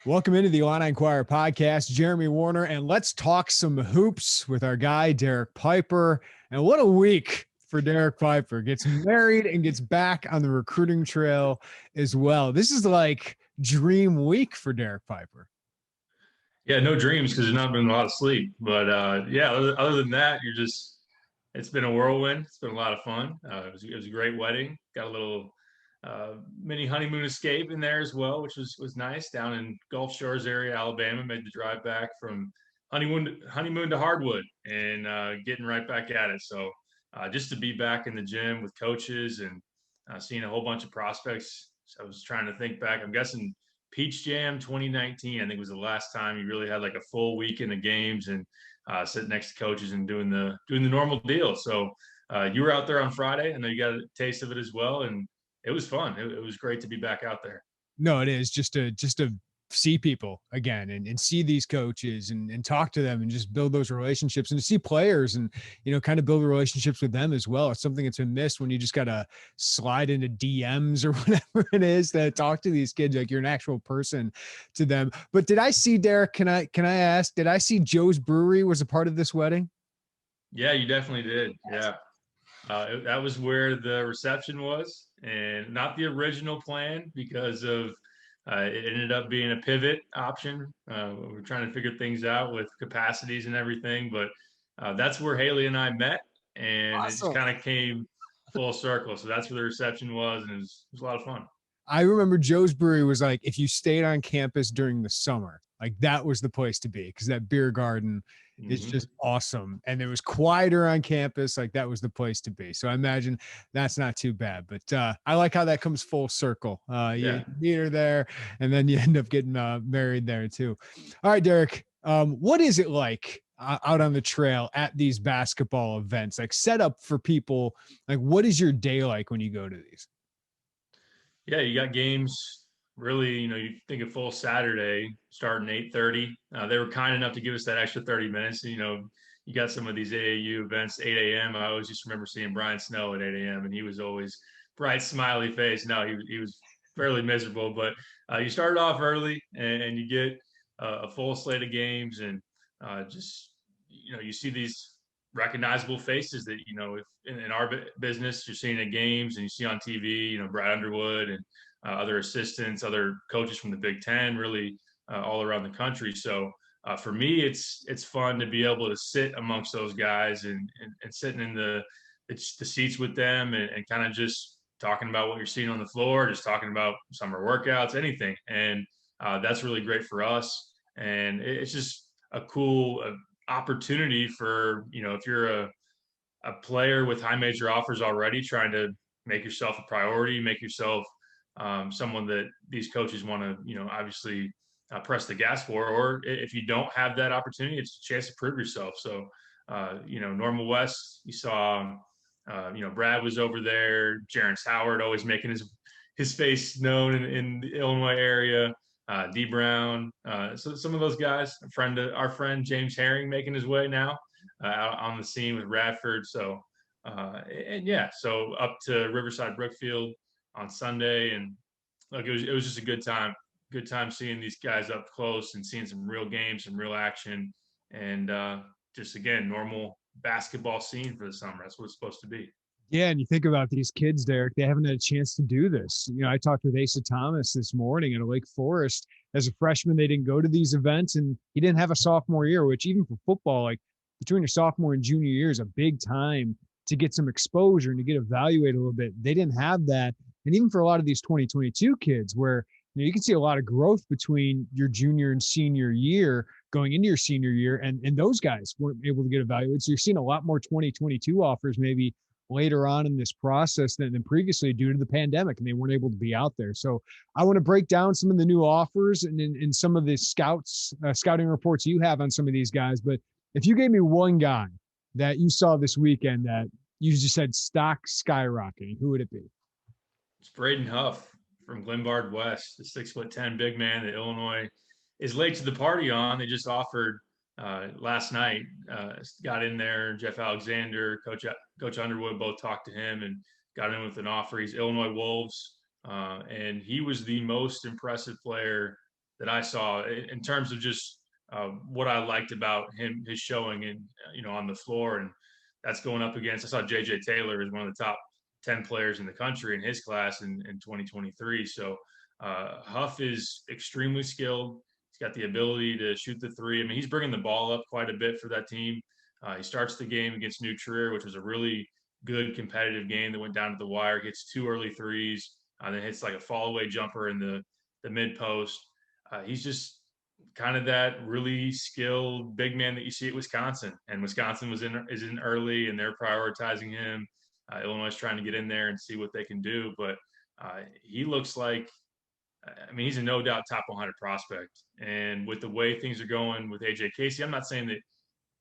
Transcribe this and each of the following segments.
Welcome into the Illini Inquirer Podcast, Jeremy Warner, and let's talk some hoops with our guy, Derek Piper. And what a week for Derek Piper. Gets married and gets back on the recruiting trail as well. This is like dream week for Derek Piper. Yeah, no dreams because there's not been a lot of sleep. But yeah, other than that, it's been a whirlwind. It's been a lot of fun. It was a great wedding. Got a little mini honeymoon escape in there as well, which was nice down in Gulf Shores area, Alabama. Made the drive back from honeymoon to hardwood and getting right back at it. So just to be back in the gym with coaches and seeing a whole bunch of prospects. So I was trying to think back. I'm guessing Peach Jam 2019, I think was the last time you really had like a full weekend of games and sitting next to coaches and doing the normal deal. So you were out there on Friday. I know you got a taste of it as well, and it was fun. It was great to be back out there. No, it is just to see people again and see these coaches and talk to them and just build those relationships and to see players and, kind of build relationships with them as well. It's something that's been missed when you just got to slide into DMs or whatever it is to talk to these kids like you're an actual person to them. But did I see, Derek, can I ask, did I see Joe's Brewery was a part of this wedding? Yeah, you definitely did. Yeah. That was where the reception was, and not the original plan because of it ended up being a pivot option. We're trying to figure things out with capacities and everything, but that's where Haley and I met, and it just Awesome. kind of came full circle. So that's where the reception was, and it was a lot of fun. I remember Joe's Brewery was like, if you stayed on campus during the summer, like that was the place to be because that beer garden is Hmm. just awesome. And it was quieter on campus. Like that was the place to be. So I imagine that's not too bad, but I like how that comes full circle. You Yeah. meet her there and then you end up getting married there too. All right, Derek, what is it like out on the trail at these basketball events, like set up for people? Like what is your day like when you go to these? Yeah, you got games really, you think of full Saturday starting 8:30. They were kind enough to give us that extra 30 minutes. You got some of these AAU events, 8 a.m. I always just remember seeing Brian Snow at 8 a.m. and he was always bright, smiley face. No, he was fairly miserable, but you started off early and you get a full slate of games and just, you see these recognizable faces that if in our business you're seeing at games and you see on TV, Brad Underwood and other assistants, other coaches from the Big Ten, really all around the country. So for me, it's fun to be able to sit amongst those guys and sitting in the seats with them and kind of just talking about what you're seeing on the floor, just talking about summer workouts, anything, and that's really great for us. And it's just a cool opportunity for if you're a player with high major offers already trying to make yourself a priority, make yourself someone that these coaches want to obviously press the gas for, or if you don't have that opportunity, it's a chance to prove yourself. So Normal West, you saw Brad was over there, Jerence Howard always making his face known in the Illinois area, D Brown. So some of those guys, our friend James Herring making his way now out on the scene with Radford. So and yeah, so up to Riverside Brookfield on Sunday, and look, it was just a good time. Good time seeing these guys up close and seeing some real games, some real action, and just again normal basketball scene for the summer. That's what it's supposed to be. Yeah, and you think about these kids, Derek, they haven't had a chance to do this. I talked with Asa Thomas this morning at Lake Forest. As a freshman, they didn't go to these events, and he didn't have a sophomore year, which even for football, like between your sophomore and junior year is a big time to get some exposure and to get evaluated a little bit. They didn't have that. And even for a lot of these 2022 kids, where you can see a lot of growth between your junior and senior year going into your senior year, and those guys weren't able to get evaluated. So you're seeing a lot more 2022 offers maybe later on in this process than previously due to the pandemic, and they weren't able to be out there. So I want to break down some of the new offers and some of the scouting reports you have on some of these guys. But if you gave me one guy that you saw this weekend that you just said stock skyrocketing, who would it be? It's Braden Huff from Glenbard West, the 6'10" big man that Illinois is late to the party on. They just offered last night. Got in there. Jeff Alexander, Coach Underwood, both talked to him and got in with an offer. He's Illinois Wolves, and he was the most impressive player that I saw in terms of just what I liked about him, his showing and, on the floor. And that's going up against, I saw JJ Taylor is one of the top 10 players in the country in his class in 2023. So Huff is extremely skilled. He's got the ability to shoot the three. I mean, he's bringing the ball up quite a bit for that team. He starts the game against New Trier, which was a really good competitive game that went down to the wire, gets 2 early threes, then hits like a fall away jumper in the mid post. He's just kind of that really skilled big man that you see at Wisconsin, and Wisconsin is in early, and they're prioritizing him. Illinois is trying to get in there and see what they can do, but he looks like, I mean, he's a no doubt top 100 prospect. And with the way things are going with AJ Casey, I'm not saying that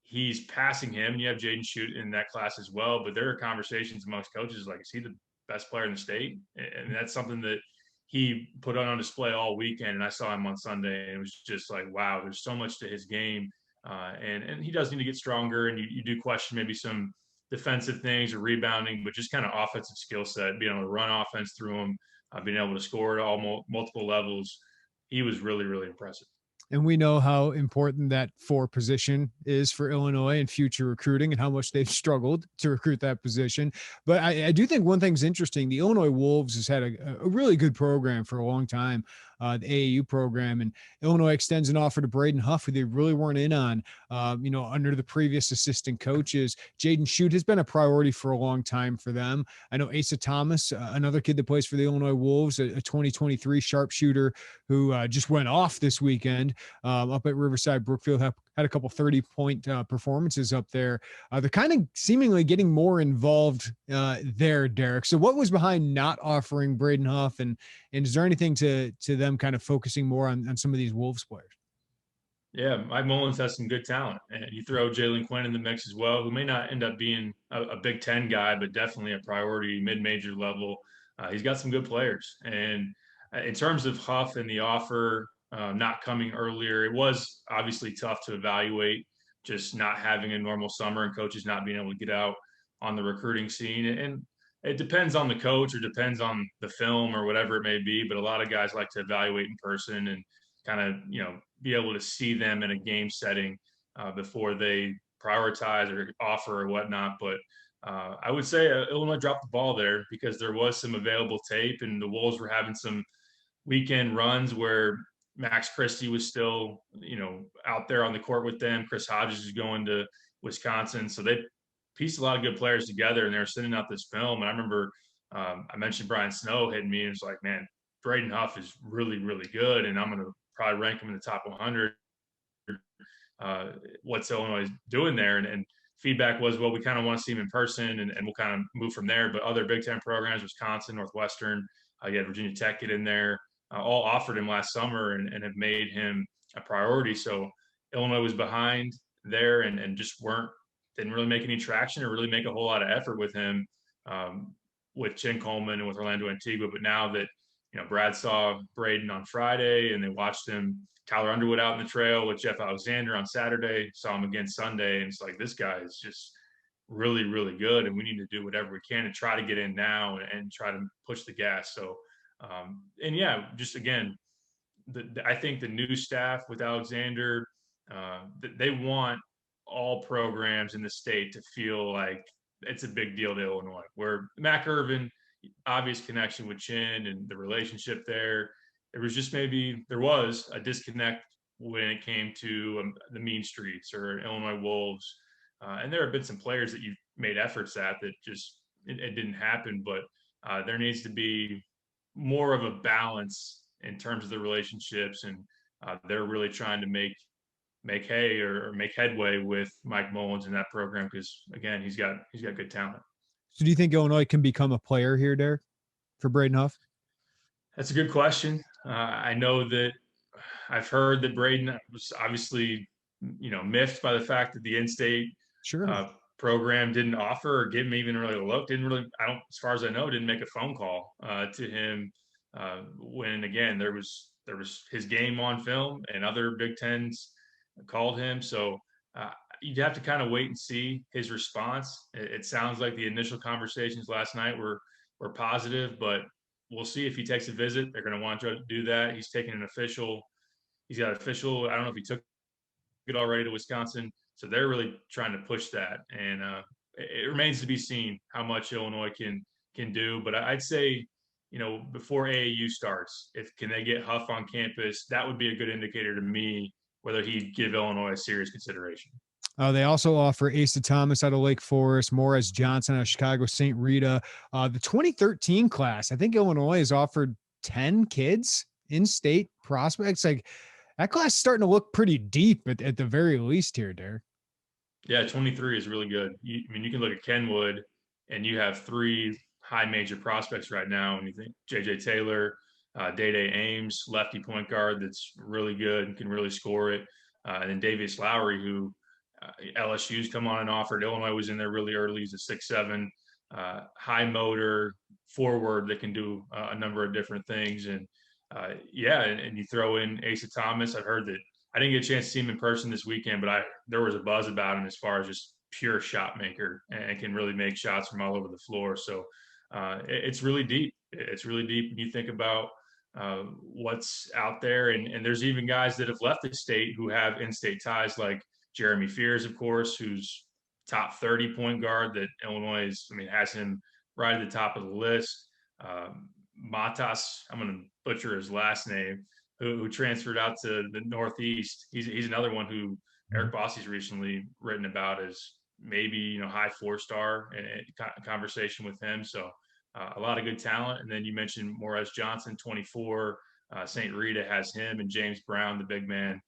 he's passing him. You have Jaden Shoot in that class as well, but there are conversations amongst coaches like, is he the best player in the state? And that's something that he put on display all weekend. And I saw him on Sunday, and it was just like, wow, there's so much to his game. And he does need to get stronger. And you do question maybe some defensive things or rebounding, but just kind of offensive skill set, being able to run offense through him, being able to score at all multiple levels. He was really, really impressive. And we know how important that 4 position is for Illinois and future recruiting, and how much they've struggled to recruit that position. But I do think one thing's interesting. The Illinois Wolves has had a really good program for a long time, the AAU program, and Illinois extends an offer to Braden Huff, who they really weren't in on, under the previous assistant coaches. Jaden Shoot has been a priority for a long time for them. I know Asa Thomas, another kid that plays for the Illinois Wolves, a 2023 sharpshooter who just went off this weekend up at Riverside Brookfield, had a couple 30-point performances up there. They're kind of seemingly getting more involved there, Derek. So what was behind not offering Braden Huff, and is there anything to them kind of focusing more on some of these Wolves players? Yeah, Mike Mullins has some good talent, and you throw Jalen Quinn in the mix as well, who may not end up being a Big Ten guy, but definitely a priority mid-major level. He's got some good players, and in terms of Huff and the offer not coming earlier, it was obviously tough to evaluate, just not having a normal summer and coaches not being able to get out on the recruiting scene. And it depends on the coach or depends on the film or whatever it may be, but a lot of guys like to evaluate in person and kind of, be able to see them in a game setting before they prioritize or offer or whatnot. But I would say Illinois dropped the ball there because there was some available tape, and the Wolves were having some weekend runs where Max Christie was still, out there on the court with them. Chris Hodges is going to Wisconsin. So they pieced a lot of good players together, and they were sending out this film. And I remember I mentioned Brian Snow hitting me, and it's like, man, Braden Huff is really, really good, and I'm going to probably rank him in the top 100. What's Illinois doing there? And feedback was, well, we kind of want to see him in person, and we'll kind of move from there. But other Big Ten programs, Wisconsin, Northwestern, you had Virginia Tech get in there, all offered him last summer and have made him a priority. So Illinois was behind there and just didn't really make any traction or really make a whole lot of effort with him, with Chin Coleman and with Orlando Antigua. But now that, Brad saw Braden on Friday, and they watched him, Tyler Underwood, out in the trail with Jeff Alexander on Saturday, saw him again Sunday, and it's like, this guy is just really, really good, and we need to do whatever we can to try to get in now and try to push the gas. So, and yeah, just again, I think the new staff with Alexander, they want all programs in the state to feel like it's a big deal to Illinois, where Mac Irvin, obvious connection with Chin and the relationship there. There was a disconnect when it came to the Mean Streets or Illinois Wolves. And there have been some players that you've made efforts at that just, it didn't happen, but there needs to be more of a balance in terms of the relationships. And they're really trying to make hay or make headway with Mike Mullins in that program, because again, he's got good talent. So do you think Illinois can become a player here, Derek, for Braden Huff? That's a good question. I know that I've heard that Braden was obviously, miffed by the fact that the in-state program didn't offer or give him even really a look. As far as I know, didn't make a phone call to him when, again, there was his game on film and other Big Tens called him. So you'd have to kind of wait and see his response. It sounds like the initial conversations last night were positive, but we'll see if he takes a visit. They're going to want to do that. He's taking an official He's got official. I don't know if he took it already to Wisconsin. So they're really trying to push that, and it remains to be seen how much Illinois can do. But I'd say, before AAU starts, if can they get Huff on campus, that would be a good indicator to me whether he'd give Illinois a serious consideration. They also offer Asa Thomas out of Lake Forest, Morris Johnson out of Chicago St. Rita. The 2013 class, I think Illinois has offered 10 kids in-state prospects. Like, that class is starting to look pretty deep at the very least here, Derek. Yeah, 23 is really good. You can look at Kenwood, and you have 3 high major prospects right now. And you think J.J. Taylor, Day-Day Ames, lefty point guard that's really good and can really score it. And then Davius Lowry, who LSU's come on and offered. Illinois was in there really early. He's a 6'7", high motor forward that can do a number of different things. And and you throw in Asa Thomas. I've heard that I didn't get a chance to see him in person this weekend, but there was a buzz about him as far as just pure shot maker and can really make shots from all over the floor. So it's really deep. It's really deep when you think about what's out there. And there's even guys that have left the state who have in-state ties, like Jeremy Fears, of course, who's top 30 point guard that Illinois has him right at the top of the list. Matas, I'm going to butcher his last name, who transferred out to the Northeast. He's another one who Eric Bossie's recently written about as maybe, high 4-star conversation with him. So a lot of good talent. And then you mentioned Morris Johnson, 24. St. Rita has him, and James Brown, the big man.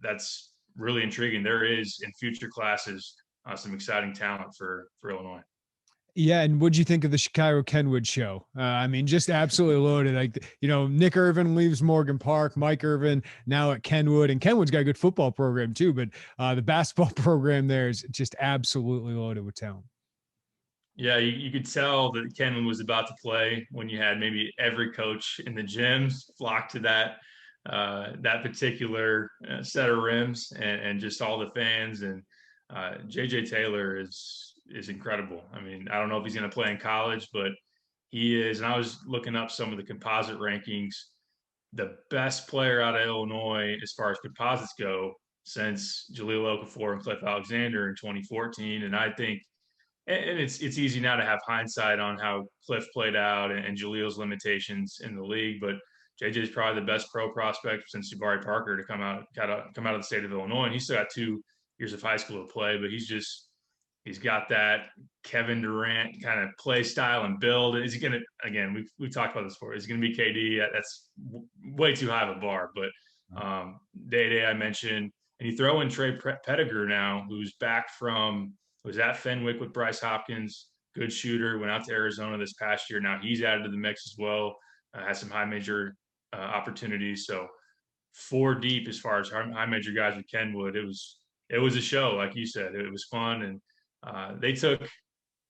That's really intriguing. There is in future classes some exciting talent for Illinois. Yeah, and what'd you think of the Chicago Kenwood show? Just absolutely loaded. Like, Nick Irvin leaves Morgan Park, Mike Irvin now at Kenwood, and Kenwood's got a good football program too, but the basketball program there is just absolutely loaded with talent. Yeah, you could tell that Kenwood was about to play when you had maybe every coach in the gyms flock to that particular set of rims, and just all the fans. And J.J. Taylor is incredible. I don't know if he's going to play in college, but he is. And I was looking up some of the composite rankings. The best player out of Illinois as far as composites go since Jahlil Okafor and Cliff Alexander in 2014. And I think, and it's easy now to have hindsight on how Cliff played out and Jahlil's limitations in the league, but JJ is probably the best pro prospect since Jabari Parker to come out of the state of Illinois. And he's still got 2 years of high school to play, but he's got that Kevin Durant kind of play style and build. Is he going to, again, we've talked about this before, is he going to be KD? That's way too high of a bar. But Day-Day I mentioned, and you throw in Trey Pettigrew now, who's back was at Fenwick with Bryce Hopkins, good shooter, went out to Arizona this past year. Now he's added to the mix as well, has some high major opportunities. So 4 deep as far as high major guys with Kenwood. It was a show, like you said. It was fun, and they took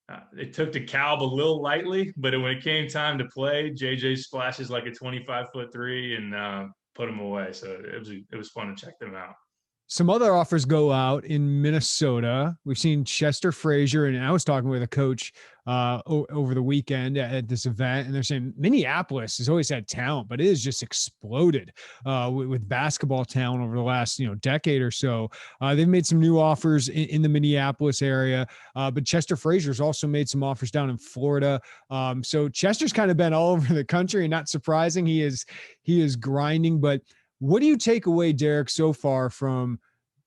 DeKalb a little lightly, but when it came time to play, JJ splashes like a 25-foot 3 and put them away. So it was fun to check them out. Some other offers go out in Minnesota. We've seen Chester Frazier, and I was talking with a coach over the weekend at this event, and they're saying Minneapolis has always had talent, but it has just exploded with basketball talent over the last decade or so. They've made some new offers in the Minneapolis area, but Chester Frazier's also made some offers down in Florida. So Chester's kind of been all over the country, and not surprising, he is grinding. But what do you take away, Derek, so far from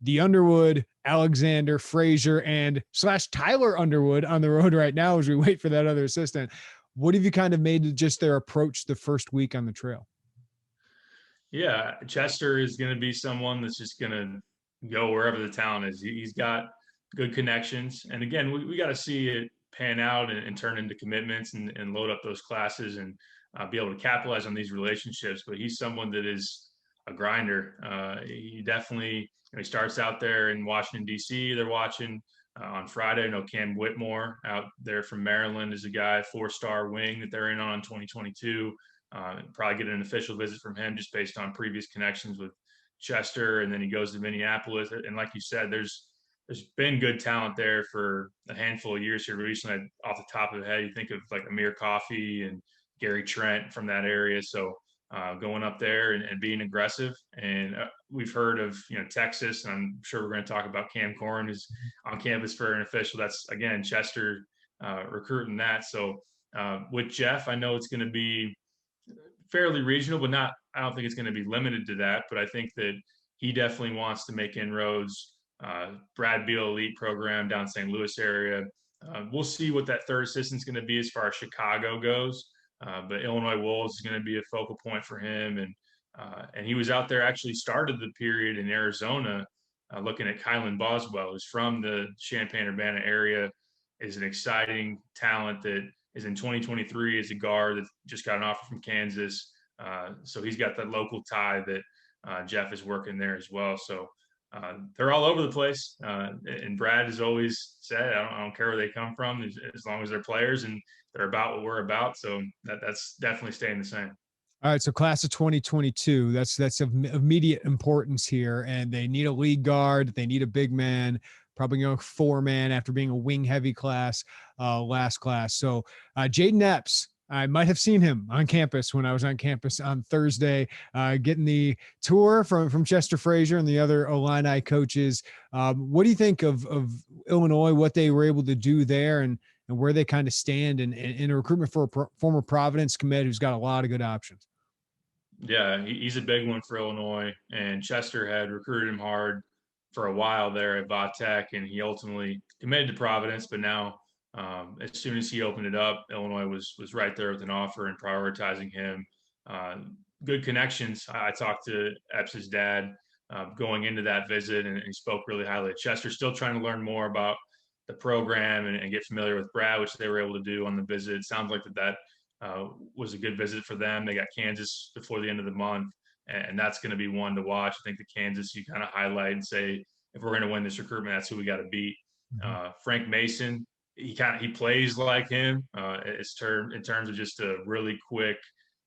the Underwood, Alexander, Frazier, and / Tyler Underwood on the road right now as we wait for that other assistant? What have you kind of made just their approach the first week on the trail? Yeah, Chester is going to be someone that's just going to go wherever the talent is. He's got good connections. And again, we got to see it pan out and turn into commitments and load up those classes and be able to capitalize on these relationships. But he's someone that is a grinder. He definitely, he starts out there in Washington, D.C. They're watching on Friday. I know Cam Whitmore out there from Maryland is a guy, 4-star wing that they're in on 2022. Probably get an official visit from him just based on previous connections with Chester. And then he goes to Minneapolis. And like you said, there's been good talent there for a handful of years here recently. Off the top of the head, you think of like Amir Kofi and Gary Trent from that area. So going up there and being aggressive. And we've heard of, Texas, and I'm sure we're going to talk about Cam Corrin, who's on campus for an official. That's, again, Chester recruiting that. So with Jeff, I know it's going to be fairly regional, but I don't think it's going to be limited to that. But I think that he definitely wants to make inroads. Brad Beal elite program down St. Louis area. We'll see what that third assistant is going to be as far as Chicago goes. But Illinois Wolves is going to be a focal point for him. And he was out there, actually started the period in Arizona, looking at Kylan Boswell, who's from the Champaign-Urbana area, is an exciting talent that is in 2023 as a guard that just got an offer from Kansas. So he's got that local tie that Jeff is working there as well. So they're all over the place. And Brad has always said, I don't care where they come from, as long as they're players and they're about what we're about. So that's definitely staying the same. All right, so class of 2022, that's of immediate importance here, and they need a lead guard, they need a big man, probably going 4-man after being a wing-heavy class last class. So Jaden Epps, I might have seen him on campus when I was on campus on Thursday, getting the tour from Chester Frazier and the other Illini coaches. What do you think of Illinois, what they were able to do there, and where they kind of stand in a recruitment for a former Providence commit who's got a lot of good options? Yeah, he's a big one for Illinois, and Chester had recruited him hard for a while there at Vatech, and he ultimately committed to Providence. But now, as soon as he opened it up, Illinois was right there with an offer and prioritizing him. Good connections. I talked to Epps' dad going into that visit, and he spoke really highly of Chester. Still trying to learn more about the program and get familiar with Brad, which they were able to do on the visit. It sounds like that was a good visit for them. They got Kansas before the end of the month, and that's going to be one to watch. I think the Kansas you kind of highlight and say, if we're going to win this recruitment, that's who we got to beat. Frank Mason, he plays like him. In terms of just a really quick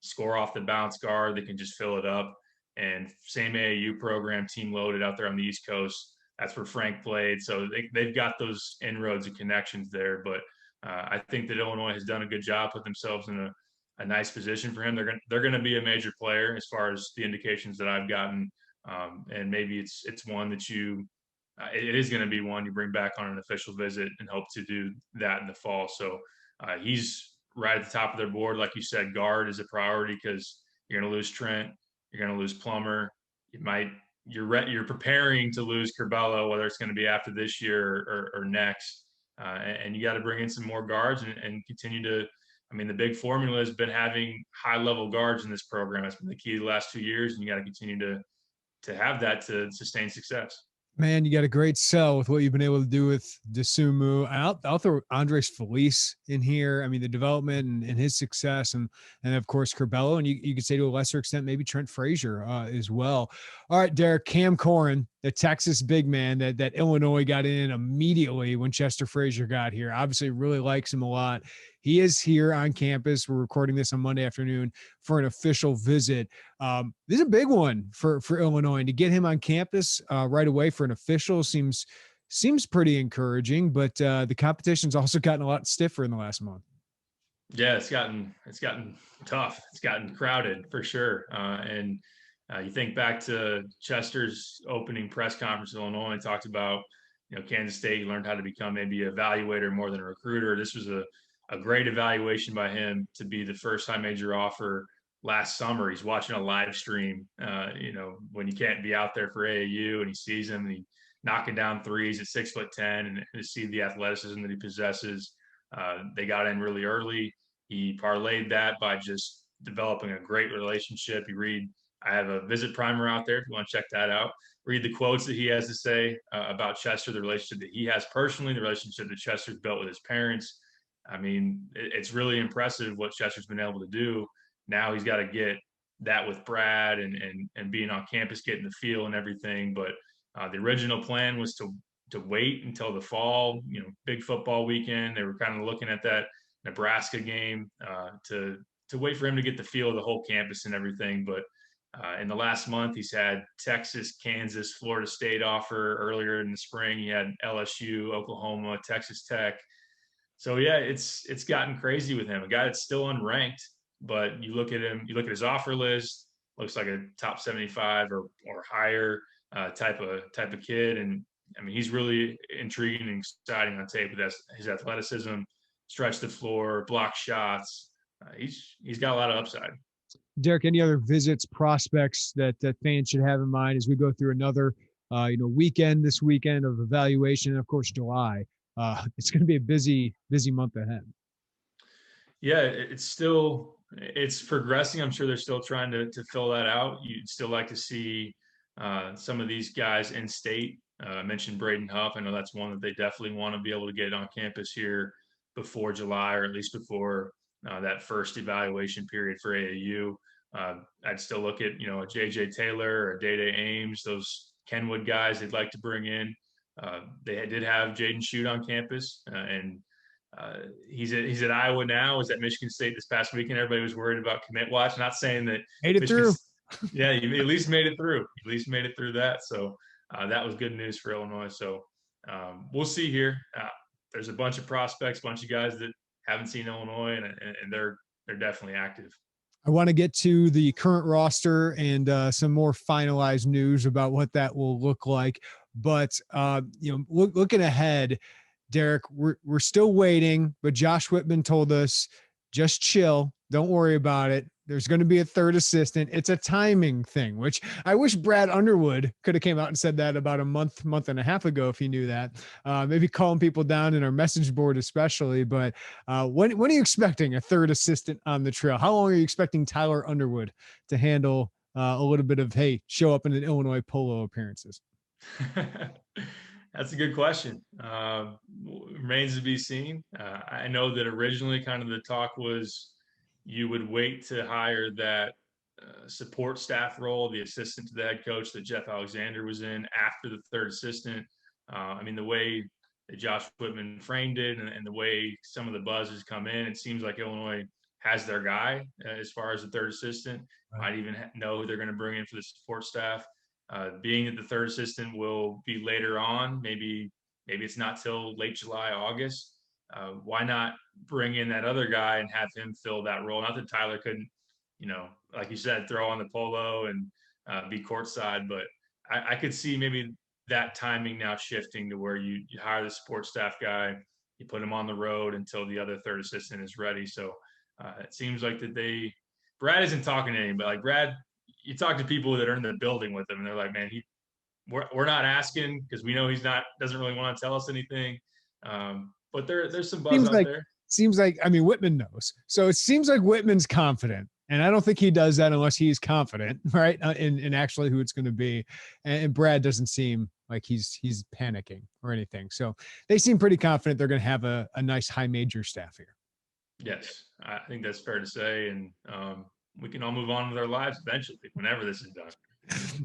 score off the bounce guard that can just fill it up. And same AAU program, team loaded out there on the East Coast. That's where Frank played. So they've got those inroads and connections there. But I think that Illinois has done a good job, put themselves in a nice position for him. They're going to be a major player as far as the indications that I've gotten. And maybe it's one that it is going to be one you bring back on an official visit and hope to do that in the fall. So he's right at the top of their board. Like you said, guard is a priority because you're going to lose Trent. You're going to lose Plummer. You're preparing to lose Curbelo, whether it's going to be after this year or next. And you got to bring in some more guards and continue to. I mean, the big formula has been having high-level guards in this program. It's been the key the last 2 years, and you got to continue to have that to sustain success. Man, you got a great sell with what you've been able to do with Desumu. I'll throw Andres Felice in here. I mean, the development and his success, and of course Curbelo, and you could say to a lesser extent maybe Trent Frazier as well. All right, Derek, Cam Corrin, the Texas big man that Illinois got in immediately when Chester Frazier got here. Obviously, really likes him a lot. He is here on campus. We're recording this on Monday afternoon for an official visit. This is a big one for Illinois, and to get him on campus right away for an official seems pretty encouraging. But the competition's also gotten a lot stiffer in the last month. Yeah, it's gotten tough. It's gotten crowded for sure. And you think back to Chester's opening press conference in Illinois, and talked about Kansas State learned how to become maybe an evaluator more than a recruiter. This was a great evaluation by him to be the first time major offer last summer. He's watching a live stream, when you can't be out there for AAU, and he sees him and he knocking down threes at 6'10", and to see the athleticism that he possesses. They got in really early. He parlayed that by just developing a great relationship. I have a visit primer out there if you want to check that out. Read the quotes that he has to say about Chester, the relationship that he has personally, the relationship that Chester's built with his parents. I mean, it's really impressive what Chester's been able to do. Now he's got to get that with Brad and being on campus, getting the feel and everything. But the original plan was to wait until the fall, big football weekend. They were kind of looking at that Nebraska game to wait for him to get the feel of the whole campus and everything. But in the last month, he's had Texas, Kansas, Florida State offer. Earlier in the spring, he had LSU, Oklahoma, Texas Tech. So yeah, it's gotten crazy with him. A guy that's still unranked, but you look at him, you look at his offer list, looks like a top 75 or higher type of kid. And I mean, he's really intriguing and exciting on tape. That's his athleticism, stretch the floor, block shots. He's got a lot of upside. Derek, any other visits, prospects that fans should have in mind as we go through another, weekend this weekend of evaluation, and of course, July. It's going to be a busy month ahead. Yeah, it's progressing. I'm sure they're still trying to fill that out. You'd still like to see some of these guys in state. I mentioned Braden Huff. I know that's one that they definitely want to be able to get on campus here before July, or at least before that first evaluation period for AAU. I'd still look at, a JJ Taylor or Day Ames, those Kenwood guys they'd like to bring in. They did have Jaden Shoot on campus, and he's at Iowa now. Was at Michigan State this past weekend. Everybody was worried about commit watch. Not saying that made it through. Yeah, you at least made it through. At least made it through that. So that was good news for Illinois. So we'll see here. There's a bunch of prospects, bunch of guys that haven't seen Illinois, and they're definitely active. I want to get to the current roster and some more finalized news about what that will look like. But looking ahead, Derek, we're still waiting, but Josh Whitman told us, just chill. Don't worry about it. There's going to be a third assistant. It's a timing thing, which I wish Brad Underwood could have came out and said that about a month and a half ago, if he knew that. Maybe calling people down in our message board especially. But when are you expecting a third assistant on the trail? How long are you expecting Tyler Underwood to handle a little bit of, hey, show up in an Illinois polo appearances? That's a good question. Remains to be seen. I know that originally kind of the talk was you would wait to hire that support staff role, the assistant to the head coach that Jeff Alexander was in, after the third assistant. I mean, the way that Josh Whitman framed it and the way some of the buzz has come in, it seems like Illinois has their guy as far as the third assistant. Right. Might even know who they're going to bring in for the support staff. Being that the third assistant will be later on, maybe it's not till late July, August. Why not bring in that other guy and have him fill that role? Not that Tyler couldn't, like you said, throw on the polo and be courtside, but I could see maybe that timing now shifting to where you hire the support staff guy, you put him on the road until the other third assistant is ready. So it seems like that Brad isn't talking to anybody. Like Brad, you talk to people that are in the building with him, and they're like, man, we're not asking because we know doesn't really want to tell us anything. But there's some buzz out there. Seems like, Whitman knows. So it seems like Whitman's confident. And I don't think he does that unless he's confident, right? In actually who it's going to be. And Brad doesn't seem like he's panicking or anything. So they seem pretty confident they're going to have a nice high major staff here. Yes, I think that's fair to say. And we can all move on with our lives eventually, whenever this is done.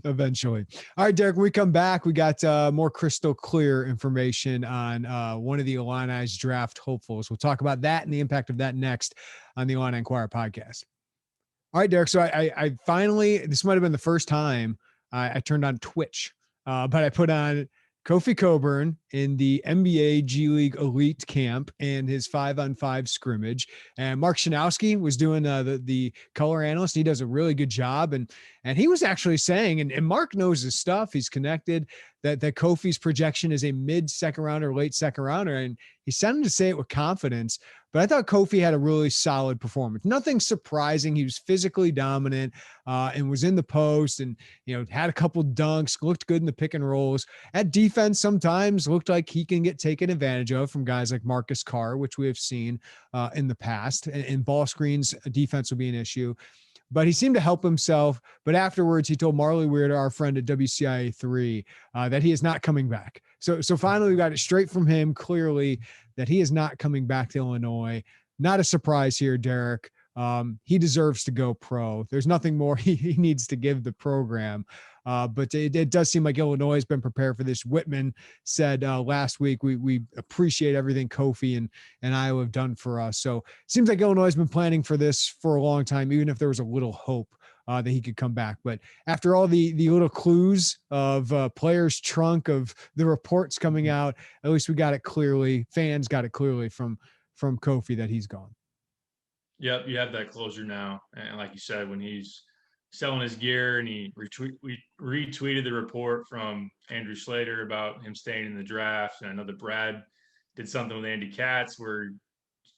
Eventually. All right, Derek, when we come back, we got more crystal clear information on one of the Illini's draft hopefuls. We'll talk about that and the impact of that next on the Illini Inquirer podcast. All right, Derek. So I finally, this might've been the first time I turned on Twitch, but I put on Kofi Cockburn in the NBA G League Elite Camp and his 5-on-5 scrimmage. And Mark Shanowski was doing the color analyst. He does a really good job. And he was actually saying, and Mark knows his stuff, he's connected, that Kofi's projection is a mid-second rounder, late second rounder. And he sounded to say it with confidence. But I thought Kofi had a really solid performance. Nothing surprising. He was physically dominant and was in the post and, had a couple dunks, looked good in the pick and rolls. At defense, sometimes looked like he can get taken advantage of from guys like Marcus Carr, which we have seen in the past. And ball screens, defense will be an issue. But he seemed to help himself. But afterwards, he told Marley Weird, our friend at WCIA 3, that he is not coming back. So finally, we got it straight from him, clearly, that he is not coming back to Illinois. Not a surprise here, Derek. He deserves to go pro. There's nothing more he needs to give the program. But it does seem like Illinois has been prepared for this. Whitman said last week, we appreciate everything Kofi and Iowa have done for us. So it seems like Illinois has been planning for this for a long time, even if there was a little hope that he could come back. But after all the little clues of players' trunk of the reports coming out, at least we got it clearly. Fans got it clearly from Kofi that he's gone. Yep, you have that closure now. And like you said, when he's selling his gear and we retweeted the report from Andrew Slater about him staying in the draft. And I know that Brad did something with Andy Katz where he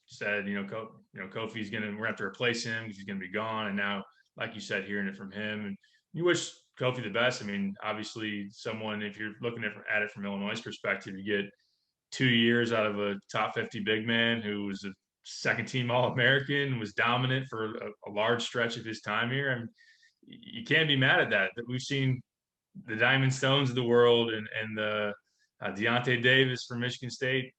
said, Kofi's we're gonna have to replace him because he's gonna be gone. And now, like you said, hearing it from him, and you wish Kofi the best. I mean, obviously, someone if you're looking at it from Illinois' perspective, you get 2 years out of a top 50 big man who was a second team All American, was dominant for a large stretch of his time here. And you can't be mad at that. That we've seen the Diamond Stones of the world and the Deontay Davis from Michigan State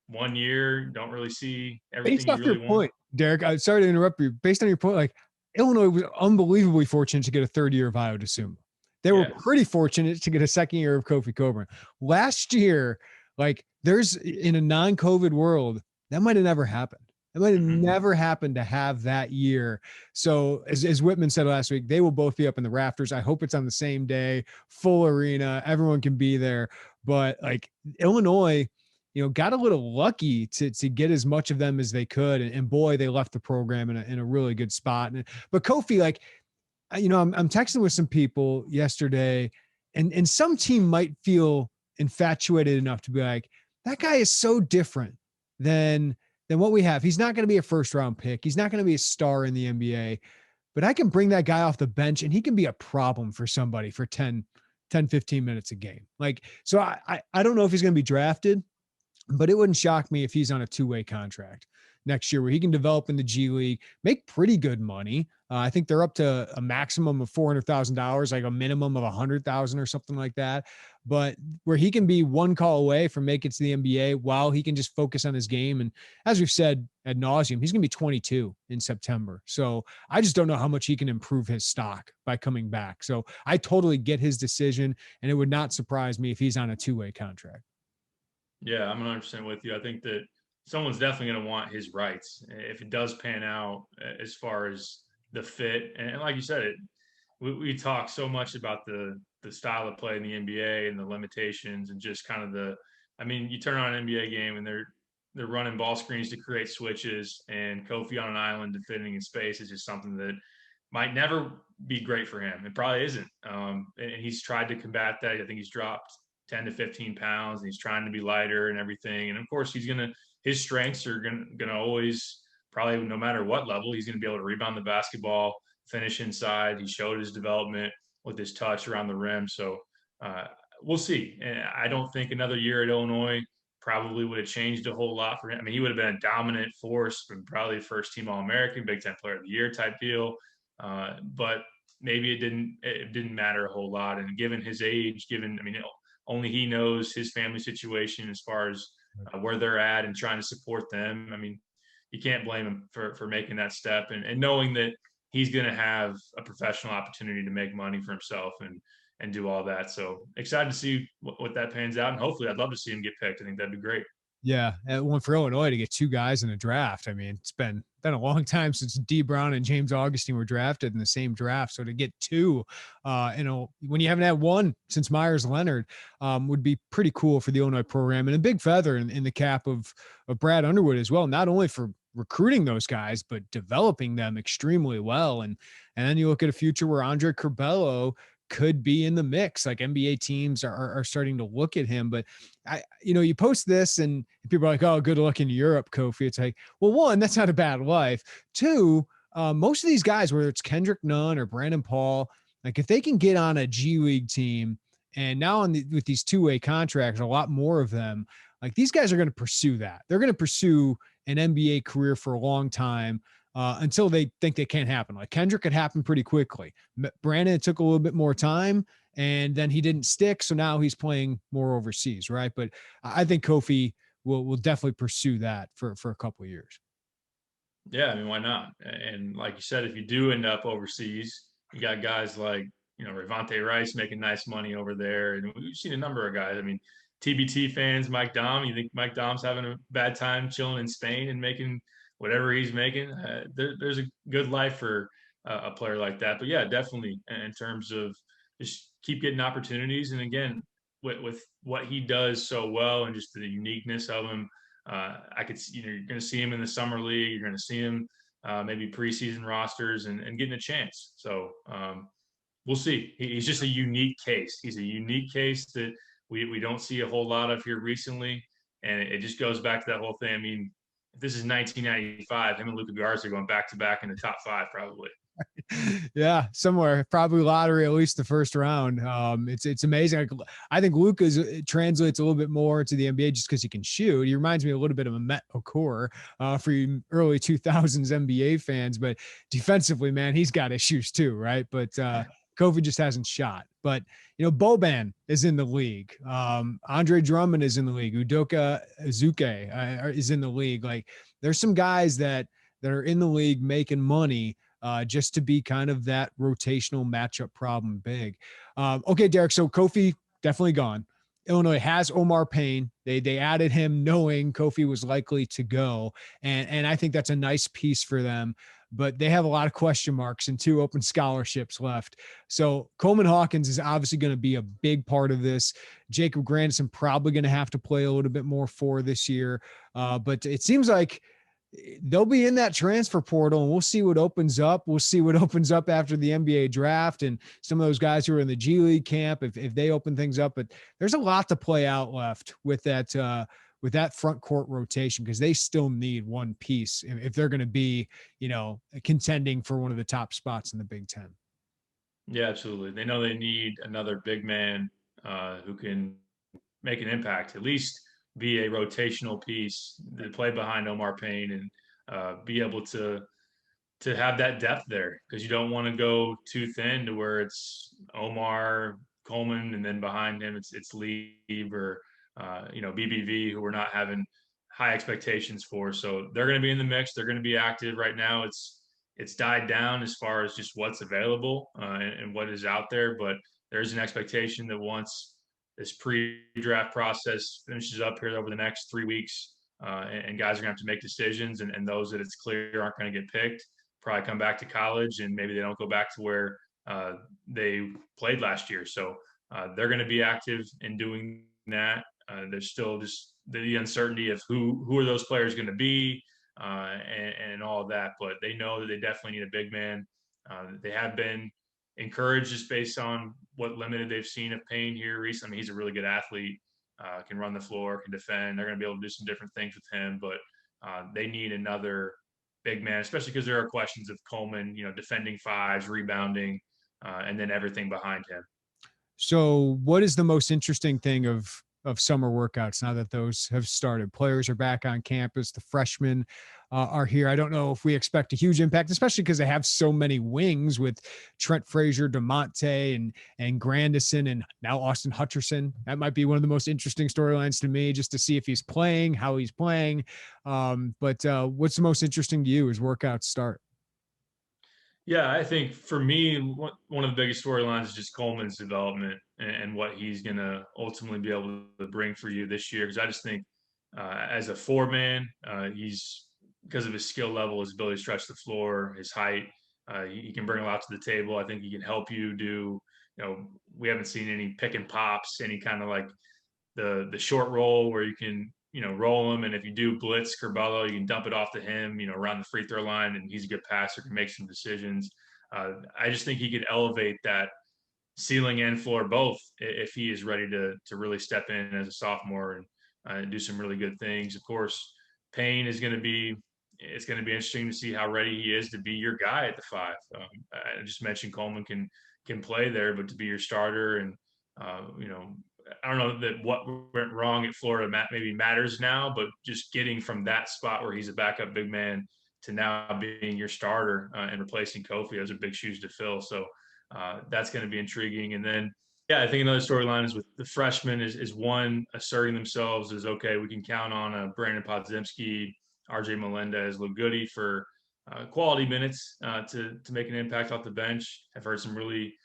1 year. Don't really see everything Based you off your really want. point, Derek, I'm sorry to interrupt you. Based on your point, like Illinois was unbelievably fortunate to get a third year of Io DeSumo. They were Yes. pretty fortunate to get a second year of Kofi Cockburn. Last year, like there's in a non-COVID world, that might have never happened. It might have never happened to have that year. So as Whitman said last week, they will both be up in the rafters. I hope it's on the same day, full arena, everyone can be there. But like Illinois, got a little lucky to get as much of them as they could. And boy, they left the program in a really good spot. But Kofi, like, I'm texting with some people yesterday and some team might feel infatuated enough to be like, that guy is so different than what we have. He's not going to be a first round pick. He's not going to be a star in the NBA, but I can bring that guy off the bench and he can be a problem for somebody for 15 minutes a game. Like, so I don't know if he's going to be drafted, but it wouldn't shock me if he's on a two-way contract next year where he can develop in the G League, make pretty good money. I think they're up to a maximum of $400,000, like a minimum of 100,000 or something like that. But where he can be one call away from making it to the NBA while he can just focus on his game. And as we've said ad nauseum, he's going to be 22 in September. So I just don't know how much he can improve his stock by coming back. So I totally get his decision, and it would not surprise me if he's on a two-way contract. Yeah, I'm 100% with you. I think that someone's definitely going to want his rights if it does pan out as far as the fit. And like you said, we talk so much about the style of play in the NBA and the limitations and just kind of I mean, you turn on an NBA game and they're running ball screens to create switches, and Kofi on an island defending in space is just something that might never be great for him. It probably isn't. And he's tried to combat that. I think he's dropped 10 to 15 pounds and he's trying to be lighter and everything. And of course, his strengths are gonna always, probably no matter what level, he's gonna be able to rebound the basketball, finish inside. He showed his development with his touch around the rim. So we'll see. And I don't think another year at Illinois probably would have changed a whole lot for him. I mean, he would have been a dominant force, and probably first team All American, Big Ten Player of the Year type deal. But maybe it didn't matter a whole lot. And given his age, I mean, only he knows his family situation as far as where they're at and trying to support them. I mean, you can't blame him for making that step and knowing that he's going to have a professional opportunity to make money for himself and do all that. So excited to see what that pans out. And hopefully I'd love to see him get picked. I think that'd be great. Yeah, and one for Illinois to get two guys in a draft. I mean, it's been a long time since D. Brown and James Augustine were drafted in the same draft. So to get two, when you haven't had one since Myers Leonard, would be pretty cool for the Illinois program, and a big feather in the cap of Brad Underwood as well. Not only for recruiting those guys, but developing them extremely well. And then you look at a future where Andre Curbelo could be in the mix. Like NBA teams are starting to look at him. But you post this and people are like, oh, good luck in Europe, Kofi. It's like, well, one, that's not a bad life. Two, most of these guys, whether it's Kendrick Nunn or Brandon Paul, like if they can get on a G League team, and now with these two-way contracts, a lot more of them, like these guys are going to pursue that. They're going to pursue an NBA career for a long time. Until they think they can't happen. Like Kendrick could happen pretty quickly. Brandon, it took a little bit more time, and then he didn't stick. So now he's playing more overseas, right? But I think Kofi will definitely pursue that for a couple of years. Yeah, I mean, why not? And like you said, if you do end up overseas, you got guys like, Revante Rice making nice money over there. And we've seen a number of guys. I mean, TBT fans, Mike Dom, you think Mike Dom's having a bad time chilling in Spain and making whatever he's making? There's a good life for a player like that. But yeah, definitely in terms of just keep getting opportunities. And again, with what he does so well and just the uniqueness of him, I could see, you're going to see him in the summer league. You're going to see him maybe preseason rosters and getting a chance. So we'll see. He's just a unique case. He's a unique case that we don't see a whole lot of here recently. And it just goes back to that whole thing. I mean, if this is 1995, him and Luka Garza are going back to back in the top 5, probably. Yeah, somewhere, probably lottery, at least the first round. It's amazing. I think Luka's translates a little bit more to the NBA just because he can shoot. He reminds me a little bit of a Met Okor for you early 2000s NBA fans, but defensively, man, he's got issues too, right? But Kofi just hasn't shot. But Boban is in the league. Andre Drummond is in the league. Udoka Azuke is in the league. Like, there's some guys that are in the league making money. Just to be kind of that rotational matchup problem big. Okay, Derek, so Kofi definitely gone. Illinois has Omar Payne. They added him knowing Kofi was likely to go, and I think that's a nice piece for them. But they have a lot of question marks and 2 open scholarships left. So Coleman Hawkins is obviously going to be a big part of this. Jacob Grandison probably going to have to play a little bit more for this year. But it seems like they'll be in that transfer portal, and we'll see what opens up. We'll see what opens up after the NBA draft and some of those guys who are in the G League camp, if they open things up. But there's a lot to play out left with that front court rotation, because they still need one piece if they're going to be, contending for one of the top spots in the Big Ten. Yeah, absolutely. They know they need another big man who can make an impact, at least be a rotational piece to play behind Omar Payne and be able to have that depth there, because you don't want to go too thin to where it's Omar, Coleman, and then behind him it's Lieb or BBV, who we're not having high expectations for. So they're going to be in the mix. They're going to be active right now. It's died down as far as just what's available and what is out there, but there's an expectation that once this pre-draft process finishes up here over the next 3 weeks, and guys are going to have to make decisions, and those that it's clear aren't going to get picked probably come back to college, and maybe they don't go back to where they played last year. So they're going to be active in doing that. There's still just the uncertainty of who are those players going to be and all of that, but they know that they definitely need a big man. They have been encouraged just based on what limited they've seen of Payne here recently. I mean, he's a really good athlete, can run the floor, can defend. They're going to be able to do some different things with him, but they need another big man, especially because there are questions of Coleman, defending fives, rebounding, and then everything behind him. So what is the most interesting thing of summer workouts now that those have started? Players are back on campus. The freshmen are here. I don't know if we expect a huge impact, especially because they have so many wings with Trent Frazier, DeMonte, and Grandison, and now Austin Hutcherson. That might be one of the most interesting storylines to me, just to see if he's playing, how he's playing. But what's the most interesting to you as workouts start? Yeah, I think for me, one of the biggest storylines is just Coleman's development and what he's going to ultimately be able to bring for you this year. Because I just think as a 4-man, he's, because of his skill level, his ability to stretch the floor, his height, he can bring a lot to the table. I think he can help you do, we haven't seen any pick and pops, any kind of like the short roll where you can, roll him. And if you do blitz Curbelo, you can dump it off to him, around the free throw line, and he's a good passer, can make some decisions. I just think he could elevate that ceiling and floor both if he is ready to really step in as a sophomore and do some really good things. Of course, Payne is going to be, it's going to be interesting to see how ready he is to be your guy at the 5. I just mentioned Coleman can play there, but to be your starter and, I don't know that what went wrong at Florida maybe matters now, but just getting from that spot where he's a backup big man to now being your starter and replacing Kofi, those are big shoes to fill. So that's going to be intriguing. And then, yeah, I think another storyline is with the freshmen is one asserting themselves as, okay, we can count on Brandon Podziemski, RJ Melendez, Lou Goody for quality minutes to make an impact off the bench. I've heard some really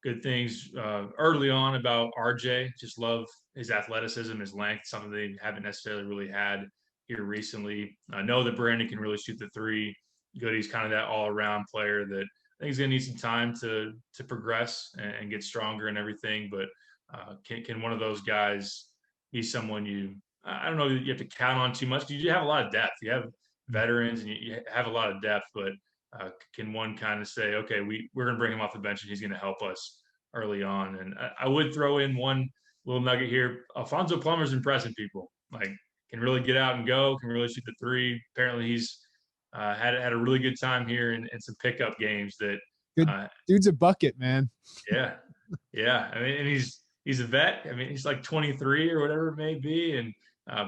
good things early on about RJ. Just love his athleticism, his length, something they haven't necessarily really had here recently. I know that Brandon can really shoot the 3. Goody's kind of that all-around player that I think he's going to need some time to progress and get stronger and everything. But can one of those guys be someone I don't know that you have to count on too much, because you have a lot of depth. You have veterans and you have a lot of depth, but can one kind of say, okay, we're going to bring him off the bench and he's going to help us early on. And I would throw in one little nugget here. Alfonso Plummer's impressing people. Like, can really get out and go, can really shoot the three. Apparently he's had a really good time here in some pickup games that Good dude's a bucket, man. Yeah. Yeah. I mean, and he's a vet. I mean, he's like 23 or whatever it may be. And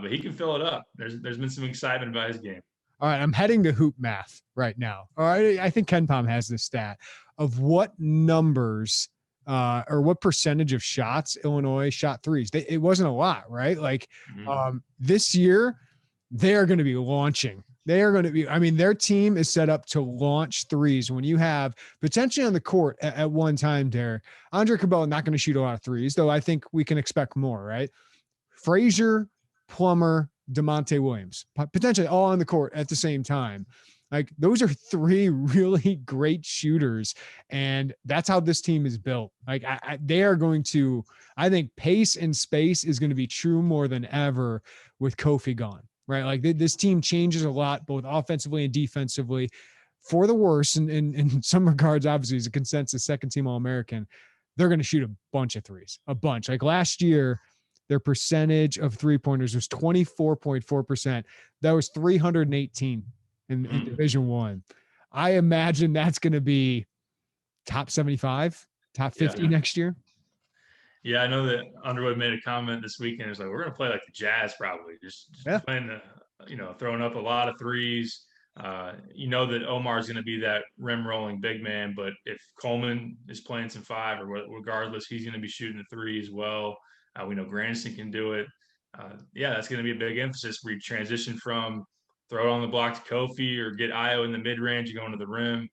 but he can fill it up. There's been some excitement about his game. All right, I'm heading to hoop math right now. All right, I think Ken Pom has this stat of what numbers or what percentage of shots Illinois shot threes. It wasn't a lot, right? Like this year, they are going to be launching. They are going to be, I mean, their team is set up to launch threes. When you have potentially on the court at one time there, Andre Cabell not going to shoot a lot of threes, though I think we can expect more, right? Frazier, Plummer, DeMonte Williams, potentially all on the court at the same time. Like, those are three really great shooters, and that's how this team is built. Like, they are going to, I think pace and space is going to be true more than ever with Kofi gone, right? Like, this team changes a lot, both offensively and defensively, for the worse. And in some regards, obviously, as a consensus second team All-American, they're going to shoot a bunch of threes, a bunch. Like last year, their percentage of three-pointers was 24.4%. That was 318 in Division One. I imagine that's going to be top 75, top 50 next year. Yeah, I know that Underwood made a comment this weekend. It's like, we're going to play like the Jazz probably, just playing throwing up a lot of threes. That Omar is going to be that rim rolling big man, but if Coleman is playing some five or regardless, he's going to be shooting the three as well. We know Granderson can do it. That's going to be a big emphasis. We transition from throw it on the block to Kofi or get Io in the mid range and going to the rim.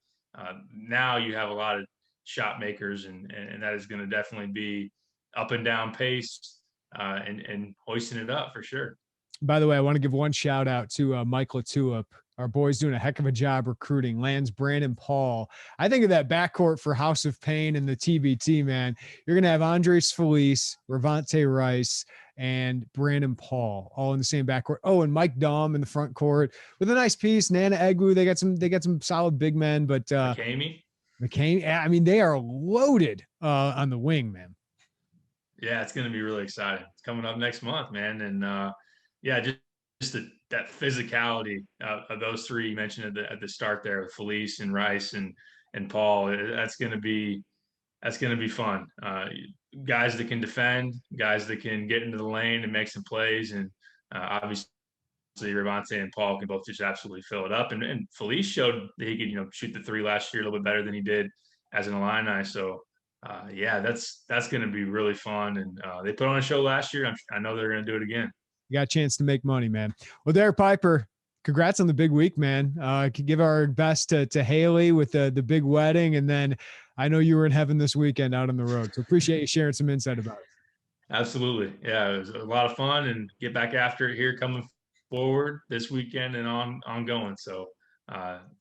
Now you have a lot of shot makers, and that is going to definitely be up and down pace and hoisting it up for sure. By the way, I want to give one shout out to Mike Latulip. Our boy's doing a heck of a job recruiting. Lands Brandon Paul. I think of that backcourt for House of Pain and the TBT, man. You're going to have Andres Felice, Ravonte Rice, and Brandon Paul all in the same backcourt. Oh, and Mike Dahm in the front court with a nice piece. Nana Egwu. They got some solid big men, but McCamey. I mean, they are loaded on the wing, man. Yeah, it's going to be really exciting. It's coming up next month, man. And just that physicality of those three you mentioned at the start there with Felice and Rice and Paul. That's going to be fun. Guys that can defend, guys that can get into the lane and make some plays, and obviously Ravonte and Paul can both just absolutely fill it up. And Felice showed that he could shoot the three last year a little bit better than he did as an Illini. So that's going to be really fun. And they put on a show last year. I know they're going to do it again. You got a chance to make money, man. Well, Derek Piper, congrats on the big week, man. Give our best to Haley with the big wedding. And then I know you were in heaven this weekend out on the road. So appreciate you sharing some insight about it. Absolutely. Yeah, it was a lot of fun, and get back after it here coming forward this weekend and ongoing. So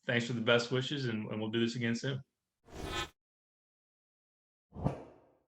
thanks for the best wishes, and we'll do this again soon.